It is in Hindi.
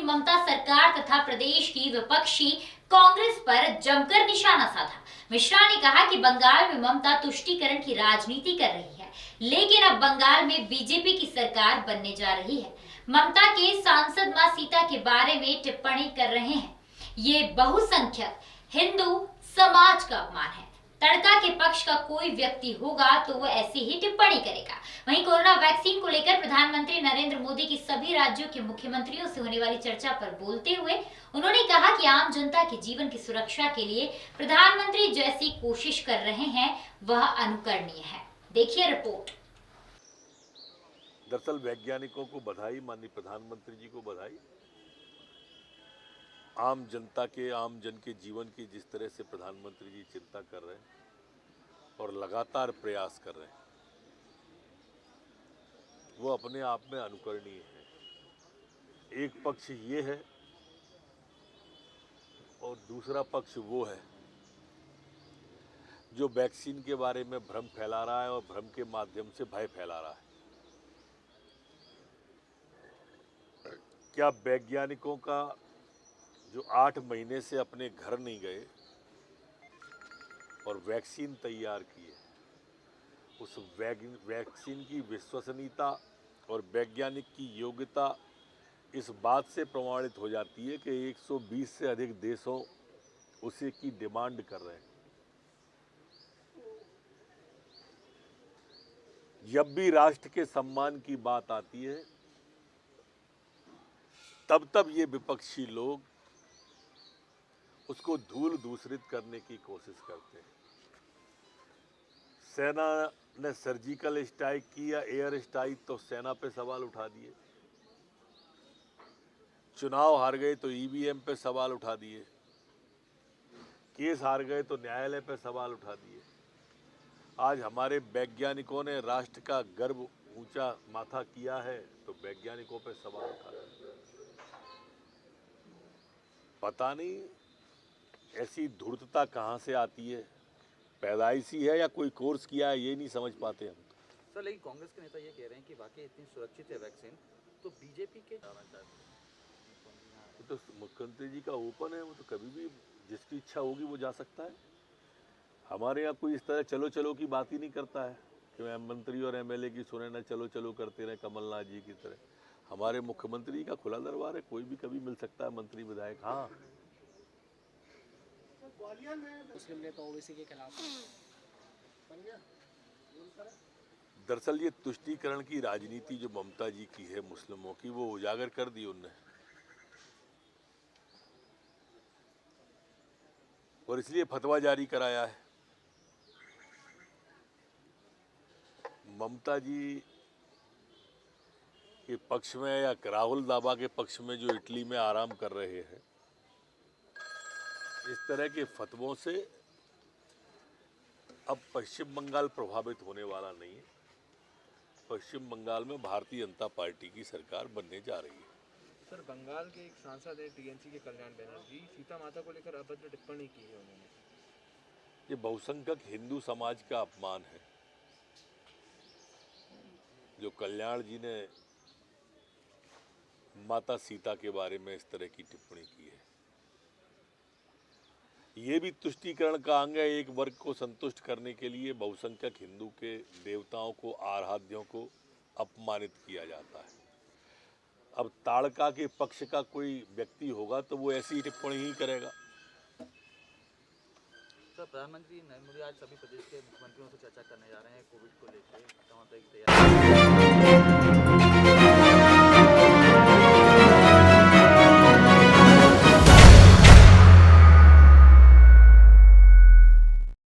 ममता सरकार तथा प्रदेश की विपक्षी कांग्रेस पर जमकर निशाना साधा। मिश्रा ने कहा कि बंगाल में ममता तुष्टीकरण की राजनीति कर रही है, लेकिन अब बंगाल में बीजेपी की सरकार बनने जा रही है। ममता के सांसद मां सीता के बारे में टिप्पणी कर रहे हैं। ये बहुसंख्यक हिंदू समाज का अपमान है। तड़का के पक्ष का कोई व्यक्ति होगा तो वो ऐसी ही टिप्पणी करेगा। वहीं कोरोना वैक्सीन को लेकर प्रधानमंत्री नरेंद्र मोदी की सभी राज्यों के मुख्यमंत्रियों से होने वाली चर्चा पर बोलते हुए उन्होंने कहा कि आम जनता के जीवन की सुरक्षा के लिए प्रधानमंत्री जैसी कोशिश कर रहे हैं वह अनुकरणीय है। देखिए रिपोर्ट। दरअसल वैज्ञानिकों को बधाई, माननीय प्रधानमंत्री जी को बधाई। आम जनता के, आम जन के जीवन की जिस तरह से प्रधानमंत्री जी चिंता कर रहे हैं और लगातार प्रयास कर रहे हैं, वो अपने आप में अनुकरणीय है। एक पक्ष ये है और दूसरा पक्ष वो है जो वैक्सीन के बारे में भ्रम फैला रहा है और भ्रम के माध्यम से भय फैला रहा है। क्या वैज्ञानिकों का जो 8 महीने से अपने घर नहीं गए और वैक्सीन तैयार की है, उस वैक्सीन की विश्वसनीयता और वैज्ञानिक की योग्यता इस बात से प्रमाणित हो जाती है कि 120 से अधिक देशों उसी की डिमांड कर रहे हैं। जब भी राष्ट्र के सम्मान की बात आती है तब ये विपक्षी लोग उसको धूल दूसरित करने की कोशिश करते हैं। सेना ने सर्जिकल स्ट्राइक की या एयर स्ट्राइक तो सेना पे सवाल उठा दिए, चुनाव हार गए तो ईवीएम पे सवाल उठा दिए, केस हार गए तो न्यायालय पे सवाल उठा दिए। आज हमारे वैज्ञानिकों ने राष्ट्र का गर्व ऊंचा माथा किया है तो वैज्ञानिकों पे सवाल उठा दिए। पता नहीं ऐसी धूर्तता कहाँ से आती है, पैदाइशी है या कोई कोर्स किया है, ये नहीं समझ पाते हम। सर लेकिन कांग्रेस के नेता ये कह रहे हैं कि वाकई इतनी सुरक्षित है वैक्सीन, तो बीजेपी के तो मुख्यमंत्री जी का ओपन है, वो तो कभी भी जिसकी इच्छा होगी वो जा सकता है। हमारे यहाँ कोई इस तरह चलो चलो की बात ही नहीं करता है कि मंत्री और एमएलए की सुने ना चलो चलो करते रहे कमलनाथ जी की तरह। हमारे मुख्यमंत्री का खुला दरबार है, कोई भी कभी मिल सकता है मंत्री विधायक। हाँ, मुस्लिम ने तो ओबीसी के खिलाफ बन गया। दरअसल ये तुष्टीकरण की राजनीति जो ममता जी की है मुस्लिमों की, वो उजागर कर दी उनने, और इसलिए फतवा जारी कराया है। ममता जी के पक्ष में या राहुल दावा के पक्ष में जो इटली में आराम कर रहे हैं, इस तरह के फतवों से अब पश्चिम बंगाल प्रभावित होने वाला नहीं है। पश्चिम बंगाल में भारतीय जनता पार्टी की सरकार बनने जा रही है। सर बंगाल के एक सांसद है टीएमसी के कल्याण बनर्जी, सीता माता को लेकर अभद्र टिप्पणी की है उन्होंने। ये बहुसंख्यक हिंदू समाज का अपमान है जो कल्याण जी ने माता सीता के बारे में इस तरह की टिप्पणी की है। ये भी तुष्टीकरण का अंग है। एक वर्ग को संतुष्ट करने के लिए बहुसंख्यक हिंदू के देवताओं को, आराध्यों को अपमानित किया जाता है। अब ताड़का के पक्ष का कोई व्यक्ति होगा तो वो ऐसी टिप्पणी ही करेगा। सर प्रधानमंत्री नरेंद्र मोदी आज सभी प्रदेश के मुख्यमंत्रियों से चर्चा करने जा रहे हैं कोविड को लेकर, तैयारी